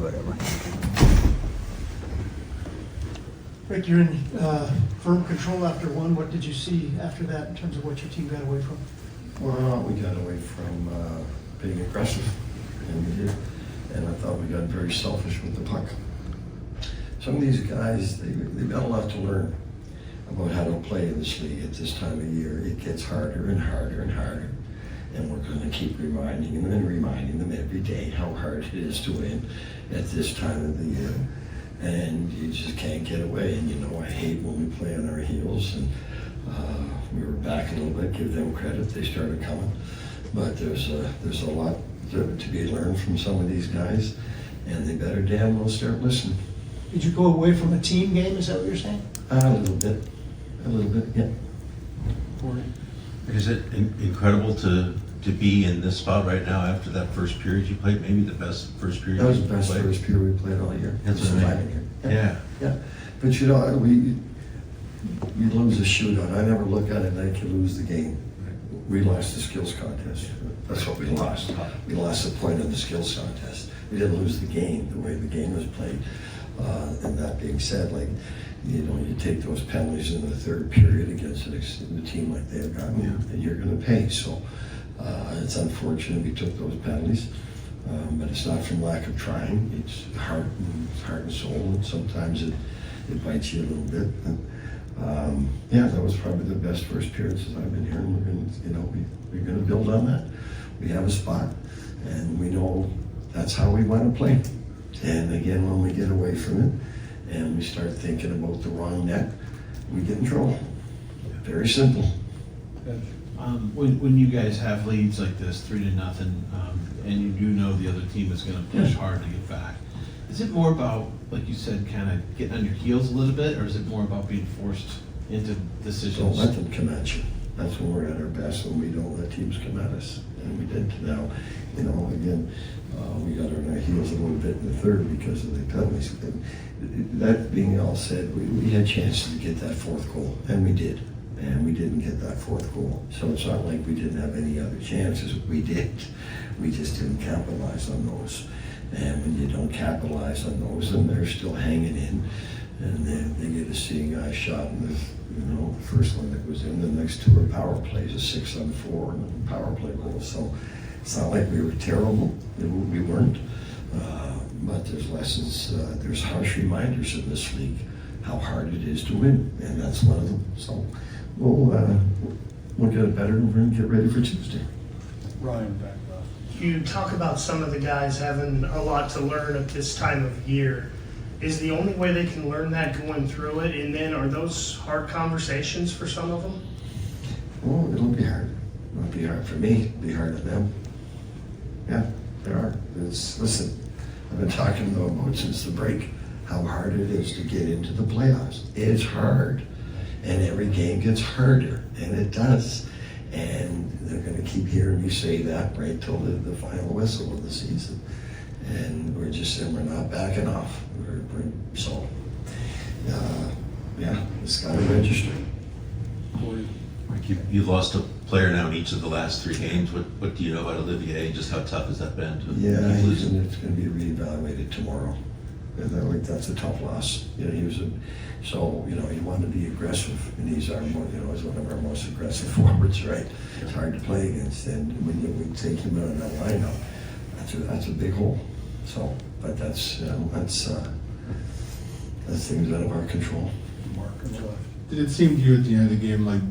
whatever. Rick, you're in firm control after one. What did you see after that in terms of what your team got away from? Well, we got away from being aggressive, and we did. And I thought we got very selfish with the puck. Some of these guys, they've got a lot to learn about how to play in this league at this time of year. It gets harder and harder and harder. And we're going to keep reminding them every day how hard it is to win at this time of the year. And you just can't get away. And you know, I hate when we play on our heels. And we were back a little bit, give them credit, they started coming. But there's a lot to be learned from some of these guys, and they better damn well start listening. Did you go away from a team game, is that what you're saying? A little bit, yeah. Is it incredible to be in this spot right now after that first period you played? Maybe the best first period. That was the best first period we played all year. That's amazing. Yeah. But you know, you lose a shootout. I never look at it like you lose the game. We lost the skills contest. That's what we lost. We lost a point in the skills contest. We didn't lose the game, the way the game was played. And that being said, like, you know, you take those penalties in the third period against a team like they've gotten, and you're going to pay. So it's unfortunate we took those penalties, but it's not from lack of trying. It's heart and soul, and sometimes it bites you a little bit. And, yeah, that was probably the best first period since I've been here. And we're going to build on that. We have a spot, and we know that's how we want to play. And again, when we get away from it and we start thinking about the wrong net, we get in trouble. Very simple. When you guys have leads like this, 3-0, and you do know the other team is going to push hard to get back, is it more about, like you said, kind of getting on your heels a little bit, or is it more about being forced into decisions? Don't let them come at you. That's when we're at our best, when we don't let teams come at us. And we did. Now, you know, again, we got on our heels a little bit in the third because of the penalties. That being all said, we had chances to get that fourth goal, and we did. And we didn't get that fourth goal. So it's not like we didn't have any other chances. We did. We just didn't capitalize on those. And when you don't capitalize on those, and they're still hanging in, and then they get a seeing eye shot in the first one that was in, the next two are power plays, a 6-on-4 and a power play goal. So it's not like we were terrible. We weren't. But there's lessons, there's harsh reminders in this league how hard it is to win, and that's one of them. So we'll get it better and get ready for Tuesday. Ryan, back up. You talk about some of the guys having a lot to learn at this time of year. Is the only way they can learn that going through it? And then are those hard conversations for some of them? Well, it'll be hard. It'll be hard for me. It'll be hard for them. Yeah, there are. Listen, I've been talking to them about since the break how hard it is to get into the playoffs. It's hard. And every game gets harder. And it does. And they're going to keep hearing me say that right till the final whistle of the season. And we're just saying we're not backing off. It's got to register. Mike, you lost a player now in each of the last 3 games. What do you know about Olivier and just how tough has that been to keep losing? It's going to be reevaluated tomorrow. And that's a tough loss. You know, he wanted to be aggressive, and he's one of our most aggressive forwards, right? It's hard to play against, and when we take him out of that lineup, that's a big hole. So, but that's things out of our control. Did it seem to you at the end of the game like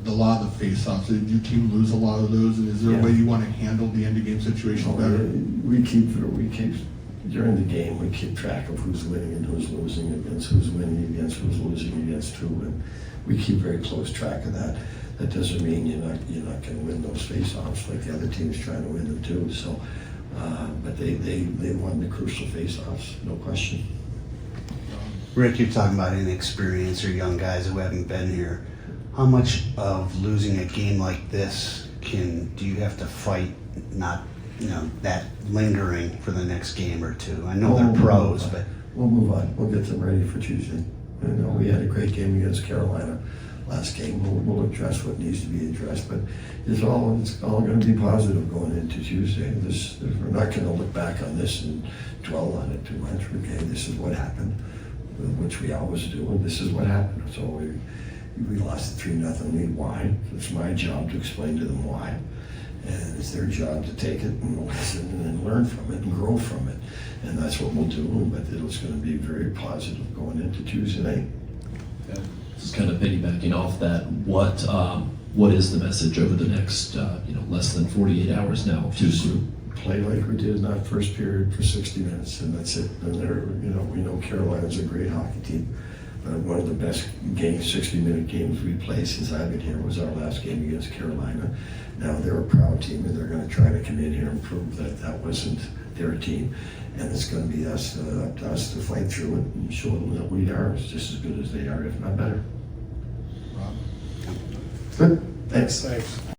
a lot of the face-offs? Did your team lose a lot of those? And is there a way you want to handle the end-of-game situation better? We keep during the game. We keep track of who's winning and who's losing against who's winning against who's losing against who, and we keep very close track of that. That doesn't mean you're not going to win those face-offs like the other team's trying to win them too. So, but they won the crucial face-offs, no question. Rick, you're talking about inexperience or young guys who haven't been here. How much of losing a game like this do you have to fight not, that lingering for the next game or two? I know they're pros, but we'll move on. We'll get them ready for Tuesday. We had a great game against Carolina last game. We'll address what needs to be addressed, but it's all going to be positive going into Tuesday. We're not going to look back on this and dwell on it too much. Okay, this is what happened, which we always do, and this is what happened. So we lost a 3-0 lead. Why? It's my job to explain to them why. And it's their job to take it and listen and learn from it and grow from it. And that's what we'll do, but it's going to be very positive going into Tuesday night. Just kind of piggybacking off that, what is the message over the next, less than 48 hours now? Just play like we did in that first period for 60 minutes, and that's it. And we know Carolina's a great hockey team. One of the best 60-minute games we played since I've been here was our last game against Carolina. Now they're a proud team, and they're going to try to come in here and prove that wasn't their team. And it's going to be up to us to fight through it and show them that we are just as good as they are, if not better. Rob? Good. Thanks. Thanks.